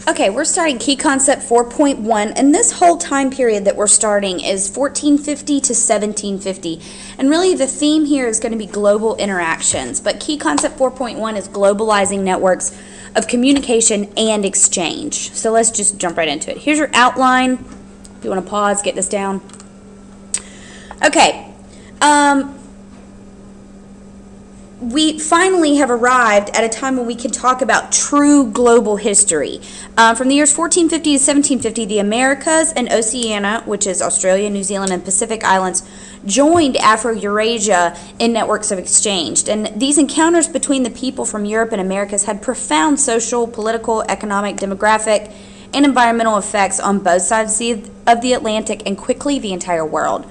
Okay, we're starting Key Concept 4.1, and this whole time period that we're starting is 1450 to 1750. And really the theme here is going to be global interactions, but Key Concept 4.1 is globalizing networks of communication and exchange. So let's just jump right into it. Here's your outline. If you want to pause, get this down. Okay. We finally have arrived at a time when we can talk about true global history. From the years 1450 to 1750, the Americas and Oceania, which is Australia, New Zealand, and Pacific Islands, joined Afro-Eurasia in networks of exchange. And these encounters between the people from Europe and Americas had profound social, political, economic, demographic, and environmental effects on both sides of the Atlantic and quickly the entire world.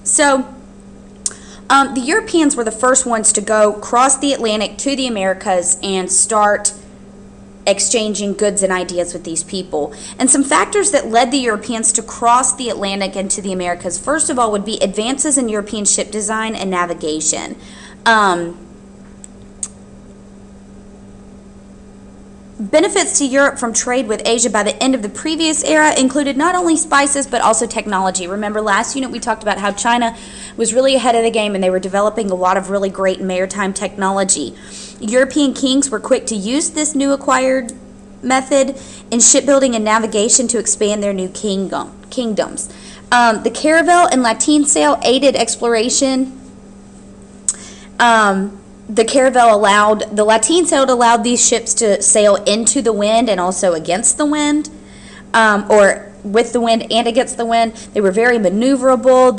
So, the Europeans were the first ones to go cross the Atlantic to the Americas and start exchanging goods and ideas with these people. And some factors that led the Europeans to cross the Atlantic into the Americas, first of all, would be advances in European ship design and navigation. Benefits to Europe from trade with Asia by the end of the previous era included not only spices but also technology. Remember last unit we talked about how China was really ahead of the game and they were developing a lot of really great maritime technology. European kings were quick to use this new acquired method in shipbuilding and navigation to expand their new kingdoms. The caravel and lateen sail aided exploration. The lateen sail allowed these ships to sail into the wind and also against the wind, or with the wind and against the wind. They were very maneuverable.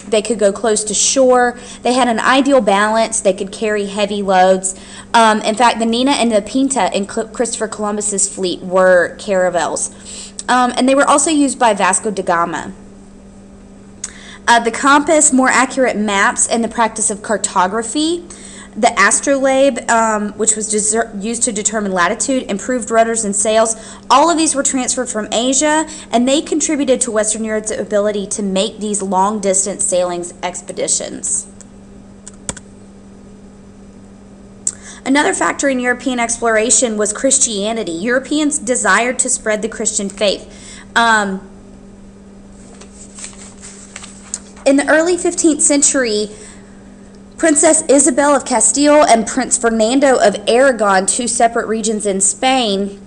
They could go close to shore. They had an ideal balance. They could carry heavy loads. In fact, the Nina and the Pinta in Christopher Columbus's fleet were caravels, and they were also used by Vasco da Gama. The compass, more accurate maps, and the practice of cartography. The astrolabe, which was used to determine latitude, improved rudders and sails. All of these were transferred from Asia, and they contributed to Western Europe's ability to make these long-distance sailings expeditions. Another factor in European exploration was Christianity. Europeans desired to spread the Christian faith. In the early 15th century, Princess Isabel of Castile and Prince Fernando of Aragon, two separate regions in Spain,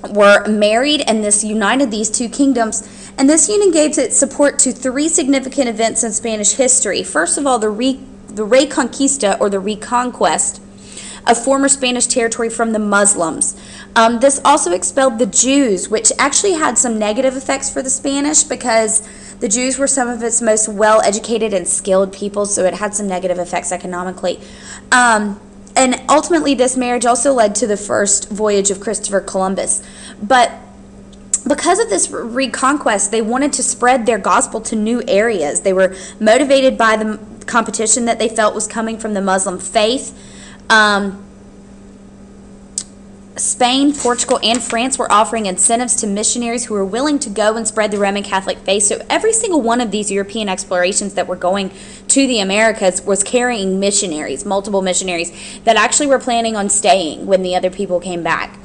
were married, and this united these two kingdoms. And this union gave its support to three significant events in Spanish history. First of all, the Reconquista, or the reconquest, of former Spanish territory from the Muslims. This also expelled the Jews, which actually had some negative effects for the Spanish because the Jews were some of its most well-educated and skilled people, so it had some negative effects economically. And ultimately, this marriage also led to the first voyage of Christopher Columbus. But because of this reconquest, they wanted to spread their gospel to new areas. They were motivated by the competition that they felt was coming from the Muslim faith. Spain, Portugal, and France were offering incentives to missionaries who were willing to go and spread the Roman Catholic faith. So every single one of these European explorations that were going to the Americas was carrying missionaries, multiple missionaries, that actually were planning on staying when the other people came back.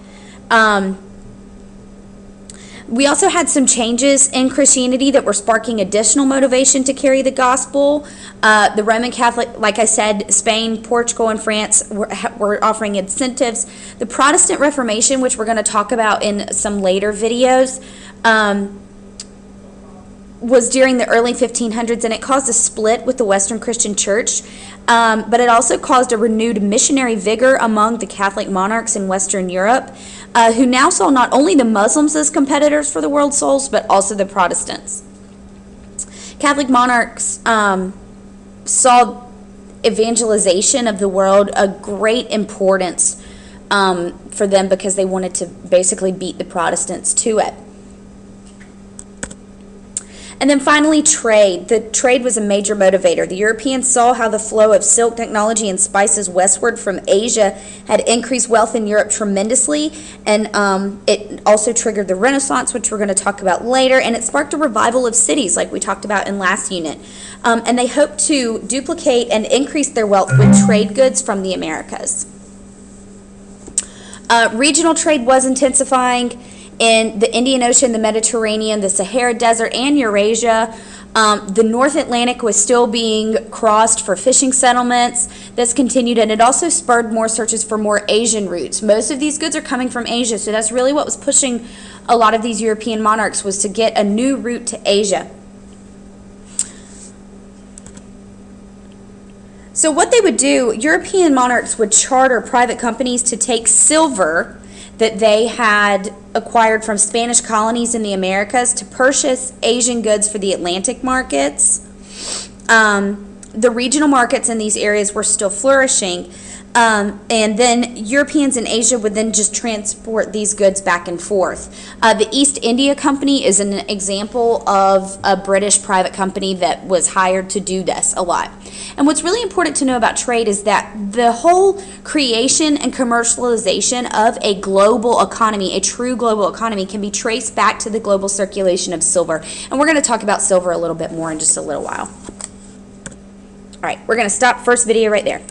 We also had some changes in Christianity that were sparking additional motivation to carry the gospel. The Roman Catholic, like I said, Spain, Portugal, and France were offering incentives. The Protestant Reformation, which we're going to talk about in some later videos, was during the early 1500s, and it caused a split with the Western Christian Church. But it also caused a renewed missionary vigor among the Catholic monarchs in Western Europe, who now saw not only the Muslims as competitors for the world's souls, but also the Protestants. Catholic monarchs saw evangelization of the world a great importance for them because they wanted to basically beat the Protestants to it. And then finally, trade. The trade was a major motivator. The Europeans saw how the flow of silk technology and spices westward from Asia had increased wealth in Europe tremendously, and it also triggered the Renaissance, which we're going to talk about later, and it sparked a revival of cities like we talked about in last unit. And they hoped to duplicate and increase their wealth with trade goods from the Americas. Regional trade was intensifying, in the Indian Ocean, the Mediterranean, the Sahara Desert, and Eurasia. The North Atlantic was still being crossed for fishing settlements. This continued, and it also spurred more searches for more Asian routes. Most of these goods are coming from Asia, so that's really what was pushing a lot of these European monarchs, was to get a new route to Asia. So what they would do, European monarchs would charter private companies to take silver that they had acquired from Spanish colonies in the Americas to purchase Asian goods for the Atlantic markets. The regional markets in these areas were still flourishing, and then Europeans in Asia would then just transport these goods back and forth. The East India Company is an example of a British private company that was hired to do this a lot. And what's really important to know about trade is that the whole creation and commercialization of a global economy, a true global economy, can be traced back to the global circulation of silver. And we're going to talk about silver a little bit more in just a little while. All right, we're going to stop first video right there.